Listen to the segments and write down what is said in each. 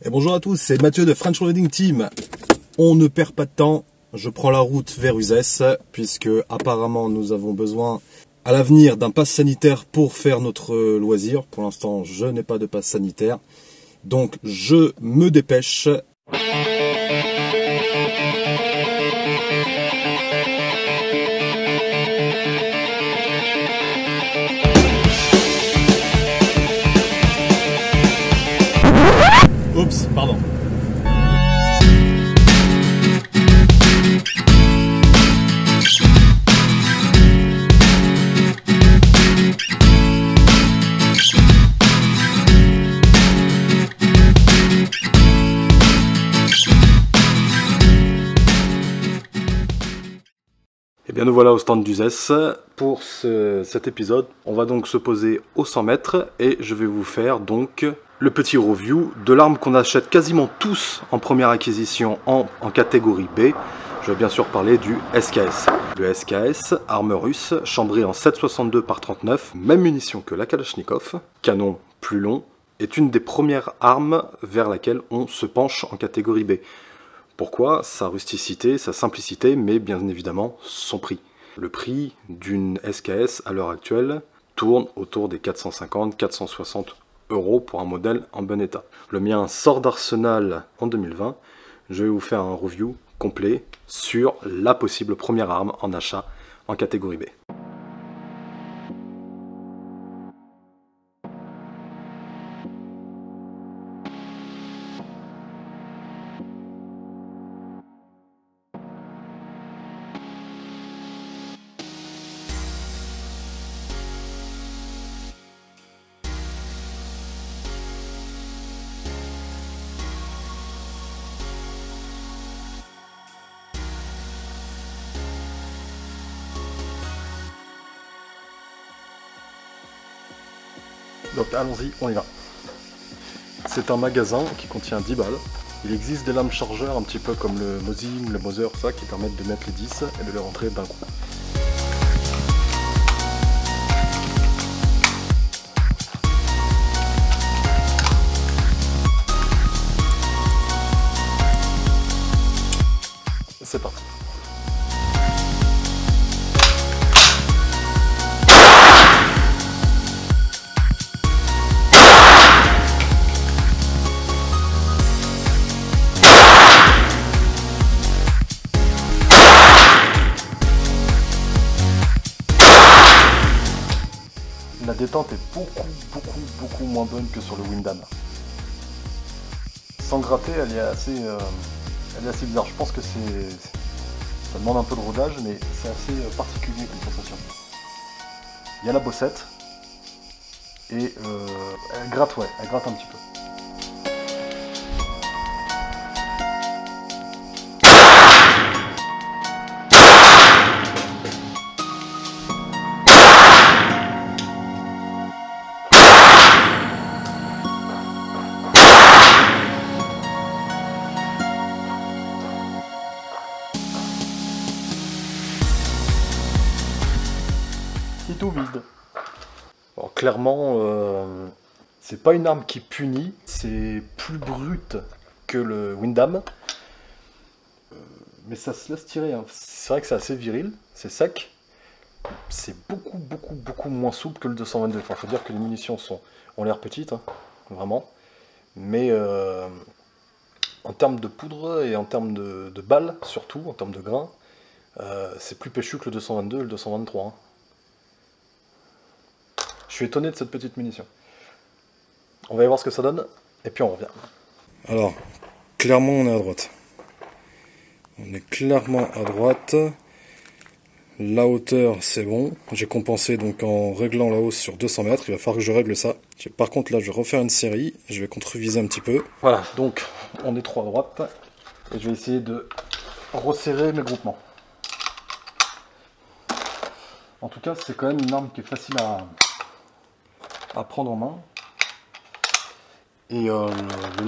Et bonjour à tous, c'est Mathieu de French Riding Team. On ne perd pas de temps, je prends la route vers Uzès, puisque apparemment nous avons besoin à l'avenir d'un pass sanitaire pour faire notre loisir. Pour l'instant, je n'ai pas de pass sanitaire, donc je me dépêche. Oups, pardon. Et bien nous voilà au stand d'Uzès. Pour cet épisode, on va donc se poser au 100 mètres et je vais vous faire donc le petit review de l'arme qu'on achète quasiment tous en première acquisition en catégorie B. Je vais bien sûr parler du SKS. Le SKS, arme russe, chambrée en 7,62 par 39, même munition que la Kalachnikov, canon plus long, est une des premières armes vers laquelle on se penche en catégorie B. Pourquoi? Sa rusticité, sa simplicité, mais bien évidemment son prix. Le prix d'une SKS à l'heure actuelle tourne autour des 450-460 € pour un modèle en bon état. Le mien sort d'Arsenal en 2020. Je vais vous faire un review complet sur la possible première arme en achat en catégorie B. Donc allons-y, on y va. C'est un magasin qui contient 10 balles. Il existe des lames chargeurs un petit peu comme le Mosin, le Moser, ça, qui permettent de mettre les 10 et de les rentrer d'un coup. C'est parti. La détente est beaucoup moins bonne que sur le Windham. Sans gratter, elle est assez bizarre. Je pense que ça demande un peu de rodage, mais c'est assez particulier comme sensation. Il y a la bossette et elle gratte, ouais, elle gratte un petit peu. Tout vide. Alors, clairement, c'est pas une arme qui punit, c'est plus brut que le Windham, mais ça se laisse tirer. Hein. C'est vrai que c'est assez viril, c'est sec, c'est beaucoup moins souple que le 222. Enfin, faut dire que les munitions ont l'air petites, hein, vraiment, mais en termes de poudre et en termes de balles, surtout en termes de grains, c'est plus péchu que le 222 et le 223. Hein. Je suis étonné de cette petite munition. On va y voir ce que ça donne, et puis on revient. Alors, clairement on est à droite. On est clairement à droite. La hauteur, c'est bon. J'ai compensé donc en réglant la hausse sur 200 mètres. Il va falloir que je règle ça. Par contre, là, je vais refaire une série. Je vais contre-viser un petit peu. Voilà, donc on est trop à droite. Et je vais essayer de resserrer mes groupements. En tout cas, c'est quand même une arme qui est facile à prendre en main. Et le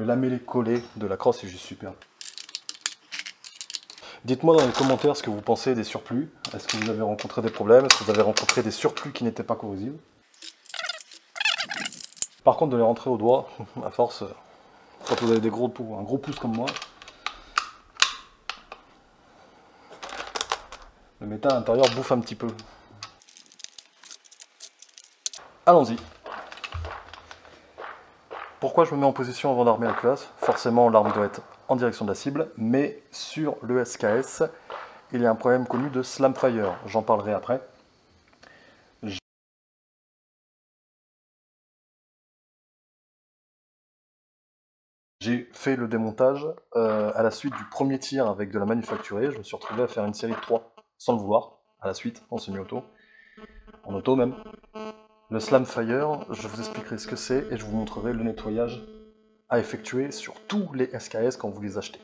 lamellé-collé de la crosse est juste super. Dites-moi dans les commentaires ce que vous pensez des surplus. Est-ce que vous avez rencontré des problèmes? Est-ce que vous avez rencontré des surplus qui n'étaient pas corrosifs? Par contre, de les rentrer au doigt, à force, quand vous avez un gros pouce comme moi. Le métal à l'intérieur bouffe un petit peu. Allons-y. Pourquoi je me mets en position avant d'armer la culasse? Forcément, l'arme doit être en direction de la cible, mais sur le SKS, il y a un problème connu de slam fire. J'en parlerai après. J'ai fait le démontage à la suite du premier tir avec de la manufacturée. Je me suis retrouvé à faire une série de 3 sans le vouloir, à la suite, en semi-auto, en auto même. Le slam fire, je vous expliquerai ce que c'est et je vous montrerai le nettoyage à effectuer sur tous les SKS quand vous les achetez.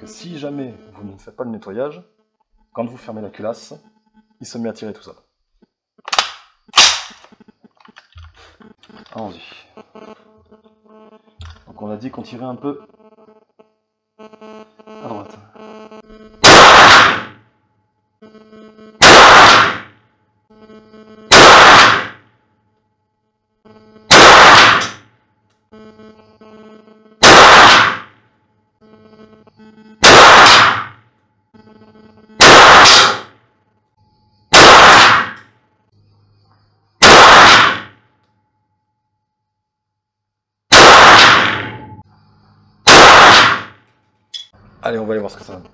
Que si jamais vous ne faites pas le nettoyage, quand vous fermez la culasse, il se met à tirer tout seul. Allons-y. Donc on a dit qu'on tirait un peu à droite. Allez, on va aller voir ce que ça donne.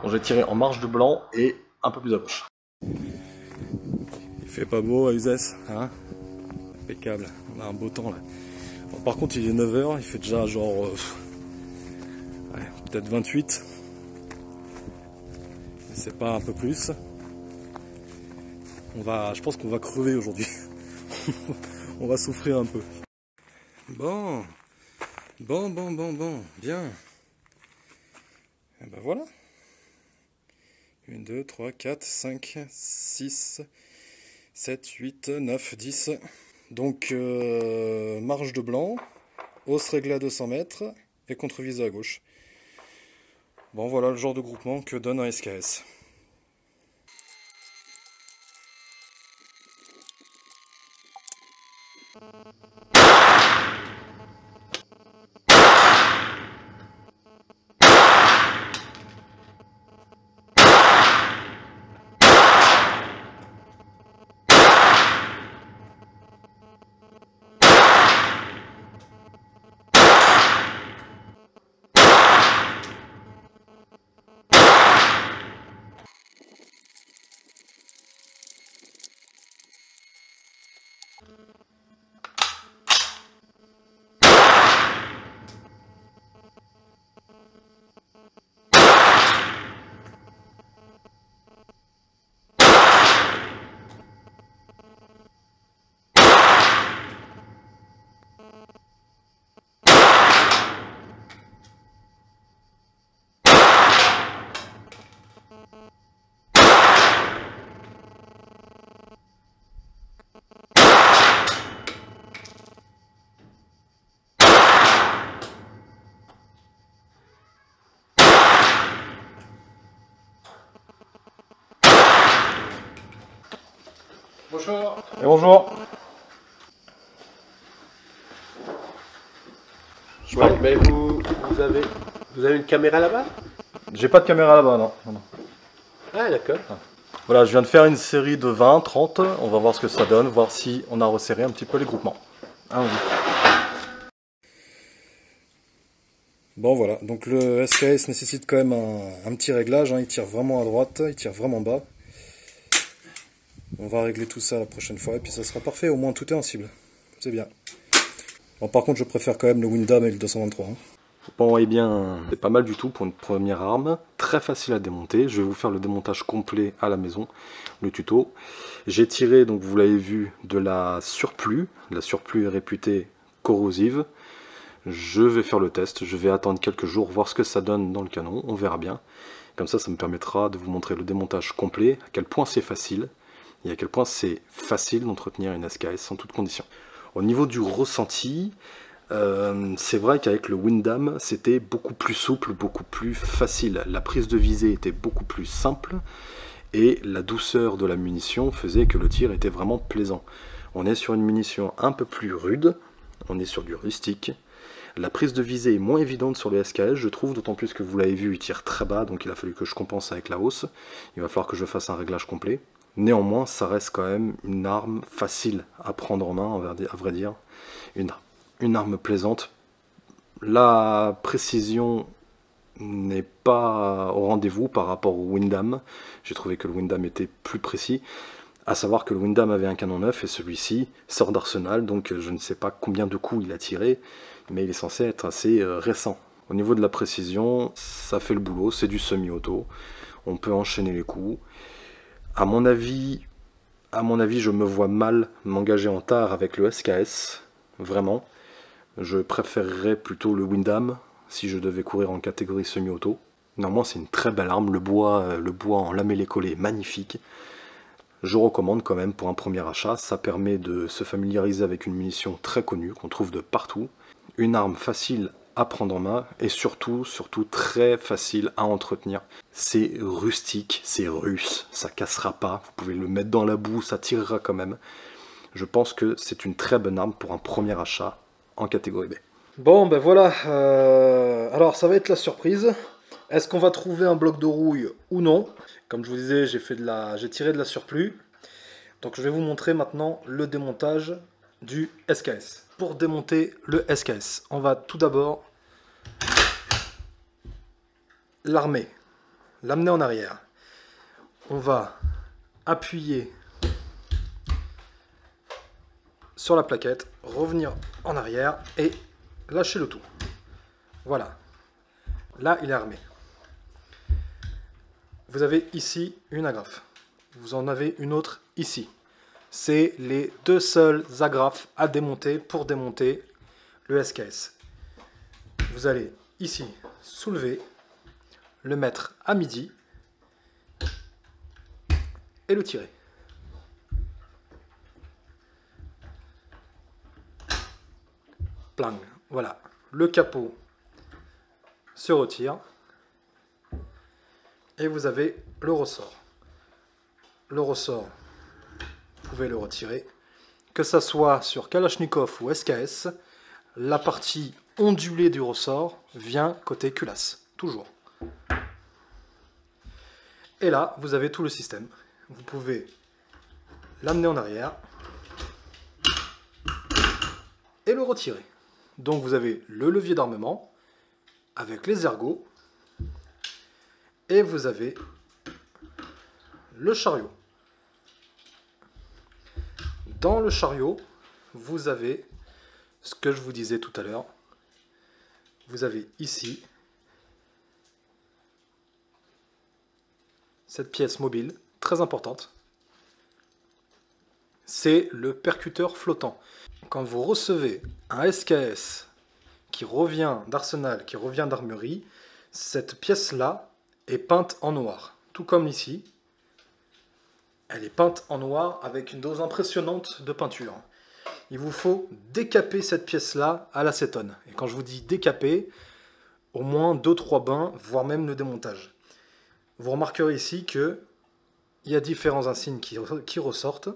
Bon, j'ai tiré en marge de blanc et un peu plus à gauche. Il fait pas beau à Uzès, hein? Impeccable, on a un beau temps là. Bon, par contre, il est 9 h, il fait déjà genre... ouais, peut-être 28. C'est pas un peu plus. Je pense qu'on va crever aujourd'hui. On va souffrir un peu. Bon, bien. Et ben voilà. 1, 2, 3, 4, 5, 6, 7, 8, 9, 10. Donc, marge de blanc, hausse réglée à 200 mètres et contre-visée à gauche. Bon, voilà le genre de groupement que donne un SKS. Bonjour. Et bonjour. Ouais, mais vous avez une caméra là-bas? J'ai pas de caméra là-bas, non. Ah, d'accord. Voilà, je viens de faire une série de 20, 30. On va voir ce que ça donne, voir si on a resserré un petit peu les groupements. Bon voilà, donc le SKS nécessite quand même un petit réglage, hein. Il tire vraiment à droite, il tire vraiment bas. On va régler tout ça la prochaine fois et puis ça sera parfait, au moins tout est en cible. C'est bien. Bon, par contre je préfère quand même le Windham et le 223. Hein. Bon et bien, c'est pas mal du tout pour une première arme, très facile à démonter. Je vais vous faire le démontage complet à la maison, le tuto. J'ai tiré, donc vous l'avez vu, de la surplus. La surplus est réputée corrosive. Je vais faire le test, je vais attendre quelques jours, voir ce que ça donne dans le canon, on verra bien. Comme ça me permettra de vous montrer le démontage complet, à quel point c'est facile, et à quel point c'est facile d'entretenir une SKS en toutes conditions. Au niveau du ressenti, c'est vrai qu'avec le Windham, c'était beaucoup plus souple, beaucoup plus facile. La prise de visée était beaucoup plus simple, et la douceur de la munition faisait que le tir était vraiment plaisant. On est sur une munition un peu plus rude, on est sur du rustique, La prise de visée est moins évidente sur le SKS, je trouve, d'autant plus que vous l'avez vu, il tire très bas, donc il a fallu que je compense avec la hausse. Il va falloir que je fasse un réglage complet. Néanmoins, ça reste quand même une arme facile à prendre en main, à vrai dire. Une arme plaisante. La précision n'est pas au rendez-vous par rapport au Windham. J'ai trouvé que le Windham était plus précis. À savoir que le Windham avait un canon neuf et celui-ci sort d'arsenal, donc je ne sais pas combien de coups il a tiré, mais il est censé être assez récent. Au niveau de la précision, ça fait le boulot, c'est du semi-auto. On peut enchaîner les coups. À mon avis, je me vois mal m'engager en tard avec le SKS, vraiment. Je préférerais plutôt le Windham si je devais courir en catégorie semi-auto. Néanmoins, c'est une très belle arme, le bois en lamellé collé est magnifique. Je recommande quand même pour un premier achat, ça permet de se familiariser avec une munition très connue qu'on trouve de partout. Une arme facile à prendre en main et surtout très facile à entretenir. C'est rustique, c'est russe, ça cassera pas, vous pouvez le mettre dans la boue, ça tirera quand même. Je pense que c'est une très bonne arme pour un premier achat en catégorie B. Bon ben voilà, alors ça va être la surprise. Est-ce qu'on va trouver un bloc de rouille ou non? Comme je vous disais, j'ai tiré de la surplus. Donc je vais vous montrer maintenant le démontage du SKS. Pour démonter le SKS, on va tout d'abord l'amener en arrière. On va appuyer sur la plaquette, revenir en arrière et lâcher le tout. Voilà. Là, il est armé. Vous avez ici une agrafe. Vous en avez une autre ici. C'est les deux seules agrafes à démonter pour démonter le SKS. Vous allez ici soulever, le mettre à midi et le tirer. Plang. Voilà. Le capot se retire et vous avez le ressort. Le ressort, vous pouvez le retirer. Que ça soit sur Kalachnikov ou SKS, la partie ondulée du ressort vient côté culasse, toujours. Et là, vous avez tout le système. Vous pouvez l'amener en arrière et le retirer. Donc vous avez le levier d'armement avec les ergots et vous avez le chariot. Dans le chariot, vous avez ce que je vous disais tout à l'heure. Vous avez ici cette pièce mobile, très importante. C'est le percuteur flottant. Quand vous recevez un SKS qui revient d'arsenal, qui revient d'armurerie, cette pièce-là est peinte en noir. Tout comme ici. Elle est peinte en noir avec une dose impressionnante de peinture. Il vous faut décaper cette pièce-là à l'acétone. Et quand je vous dis décaper, au moins 2-3 bains, voire même le démontage. Vous remarquerez ici qu'il y a différents insignes qui ressortent.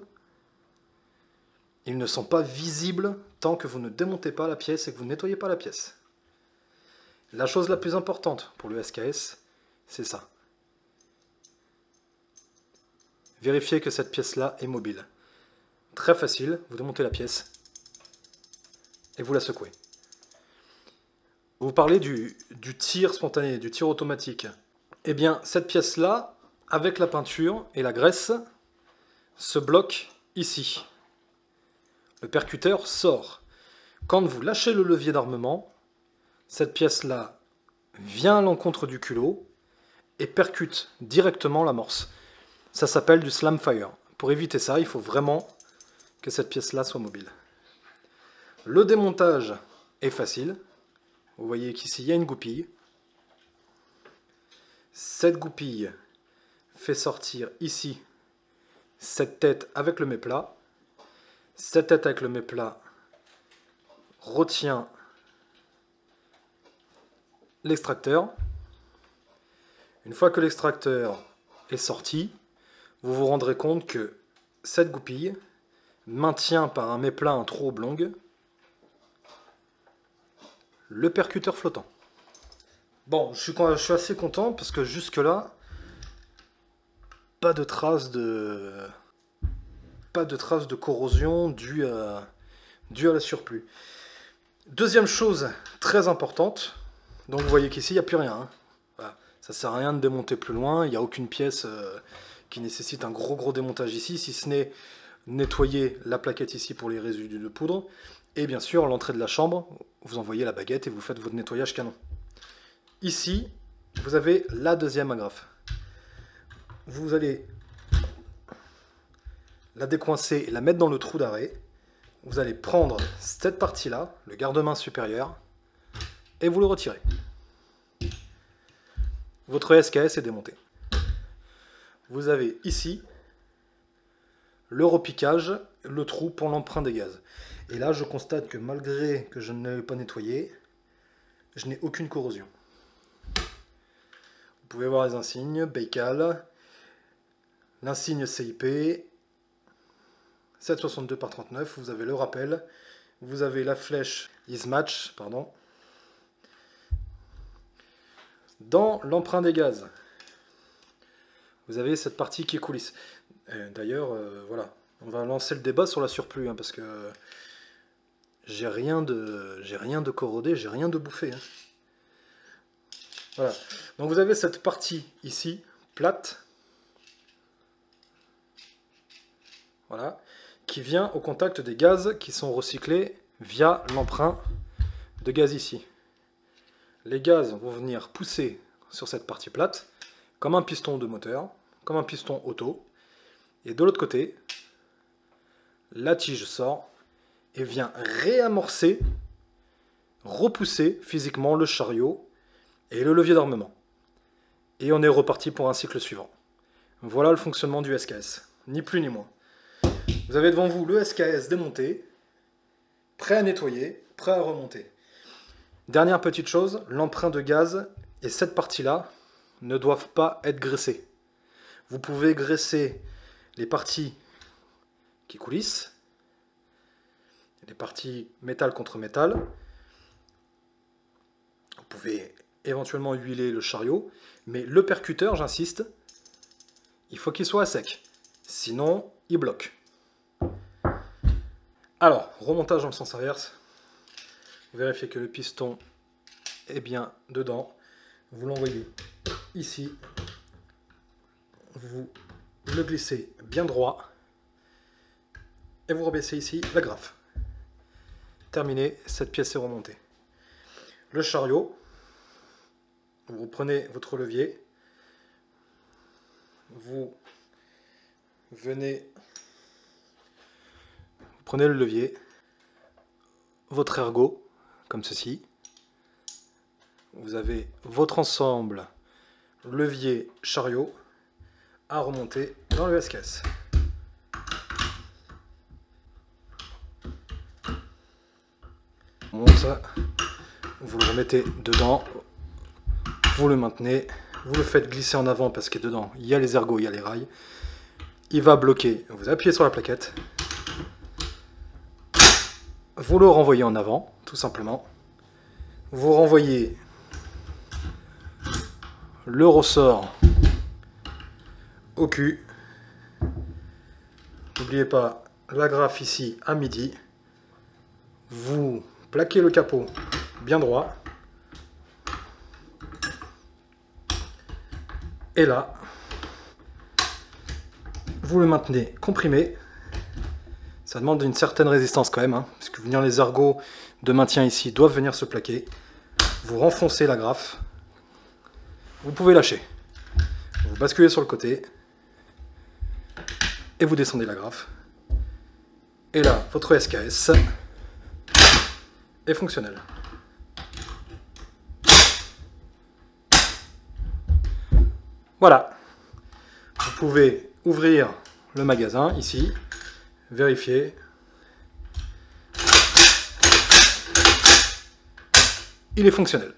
Ils ne sont pas visibles tant que vous ne démontez pas la pièce et que vous ne nettoyez pas la pièce. La chose la plus importante pour le SKS, c'est ça. Vérifiez que cette pièce-là est mobile. Très facile, vous démontez la pièce et vous la secouez. Vous parlez du tir spontané, du tir automatique. Eh bien, cette pièce-là, avec la peinture et la graisse, se bloque ici. Le percuteur sort. Quand vous lâchez le levier d'armement, cette pièce-là vient à l'encontre du culot et percute directement l'amorce. Ça s'appelle du slam fire. Pour éviter ça, il faut vraiment que cette pièce-là soit mobile. Le démontage est facile. Vous voyez qu'ici, il y a une goupille. Cette goupille fait sortir ici cette tête avec le méplat. Cette tête avec le méplat retient l'extracteur. Une fois que l'extracteur est sorti, vous vous rendrez compte que cette goupille maintient par un méplat un trou oblong le percuteur flottant. Bon, je suis assez content parce que jusque-là, pas de traces de corrosion due à la surplus. Deuxième chose très importante, donc vous voyez qu'ici il n'y a plus rien. Hein. Voilà. Ça sert à rien de démonter plus loin, il n'y a aucune pièce qui nécessite un gros démontage ici, si ce n'est nettoyer la plaquette ici pour les résidus de poudre. Et bien sûr, l'entrée de la chambre, vous envoyez la baguette et vous faites votre nettoyage canon. Ici, vous avez la deuxième agrafe. Vous allez la décoincer et la mettre dans le trou d'arrêt. Vous allez prendre cette partie-là, le garde-main supérieur, et vous le retirez. Votre SKS est démonté. Vous avez ici le repiquage, le trou pour l'emprunt des gaz. Et là, je constate que malgré que je ne l'ai pas nettoyé, je n'ai aucune corrosion. Vous pouvez voir les insignes, Baikal, l'insigne CIP, 762 par 39, vous avez le rappel, vous avez la flèche Ismatch, pardon. Dans l'emprunt des gaz, vous avez cette partie qui est coulisse. D'ailleurs, voilà, on va lancer le débat sur la surplus, hein, parce que j'ai rien de corrodé, j'ai rien de bouffé. Hein. Voilà, donc vous avez cette partie ici, plate, voilà, qui vient au contact des gaz qui sont recyclés via l'emprunt de gaz ici. Les gaz vont venir pousser sur cette partie plate, comme un piston de moteur, comme un piston auto, et de l'autre côté, la tige sort et vient réamorcer, repousser physiquement le chariot et le levier d'armement. Et on est reparti pour un cycle suivant. Voilà le fonctionnement du SKS, ni plus ni moins. Vous avez devant vous le SKS démonté, prêt à nettoyer, prêt à remonter. Dernière petite chose, l'emprunt de gaz et cette partie-là ne doivent pas être graissés. Vous pouvez graisser les parties qui coulissent, les parties métal contre métal. Vous pouvez éventuellement huiler le chariot, mais le percuteur, j'insiste, il faut qu'il soit à sec, sinon il bloque. Alors, remontage dans le sens inverse, vous vérifiez que le piston est bien dedans, vous l'envoyez ici, vous le glissez bien droit, et vous rebaissez ici la grafe. Terminé, cette pièce est remontée. Le chariot, vous prenez votre levier, vous prenez le levier, votre ergot, comme ceci. Vous avez votre ensemble levier chariot à remonter dans le SKS. Bon, ça, vous le remettez dedans, vous le maintenez, vous le faites glisser en avant parce que dedans il y a les ergots, il y a les rails. Il va bloquer, vous appuyez sur la plaquette, vous le renvoyez en avant, tout simplement. Vous renvoyez le ressort au cul. N'oubliez pas la grafe ici à midi. Vous plaquez le capot bien droit. Et là, vous le maintenez comprimé. Ça demande une certaine résistance quand même, hein, parce que les ergots de maintien ici doivent venir se plaquer. Vous renfoncez la grafe. Vous pouvez lâcher. Vous basculez sur le côté. Et vous descendez la grafe. Et là, votre SKS est fonctionnel. Voilà. Vous pouvez ouvrir le magasin ici, vérifier. Il est fonctionnel.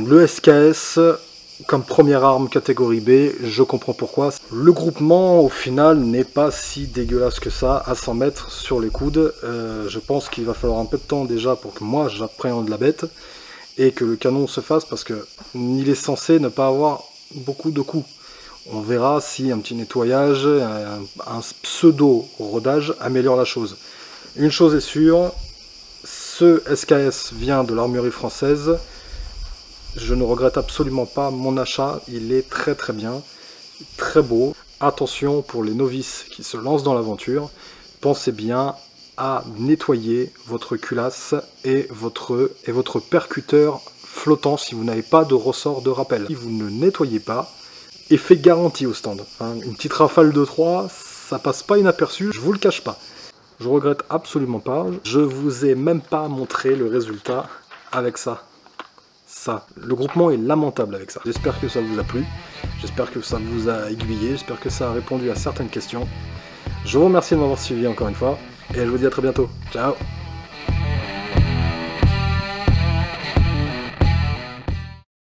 Le SKS comme première arme catégorie B, je comprends pourquoi. Le groupement au final n'est pas si dégueulasse que ça, à 100 mètres sur les coudes. Je pense qu'il va falloir un peu de temps déjà pour que moi j'appréhende la bête et que le canon se fasse parce que il est censé ne pas avoir beaucoup de coups. On verra si un petit nettoyage, un pseudo-rodage améliore la chose. Une chose est sûre, ce SKS vient de l'armurerie française. Je ne regrette absolument pas mon achat, il est très très bien, très beau. Attention pour les novices qui se lancent dans l'aventure, pensez bien à nettoyer votre culasse et votre percuteur flottant si vous n'avez pas de ressort de rappel. Si vous ne nettoyez pas, effet garanti au stand. Une petite rafale de 3, ça passe pas inaperçu, je vous le cache pas. Je regrette absolument pas, je vous ai même pas montré le résultat avec ça. Le groupement est lamentable avec ça. J'espère que ça vous a plu, j'espère que ça vous a aiguillé, j'espère que ça a répondu à certaines questions. Je vous remercie de m'avoir suivi encore une fois, et je vous dis à très bientôt. Ciao!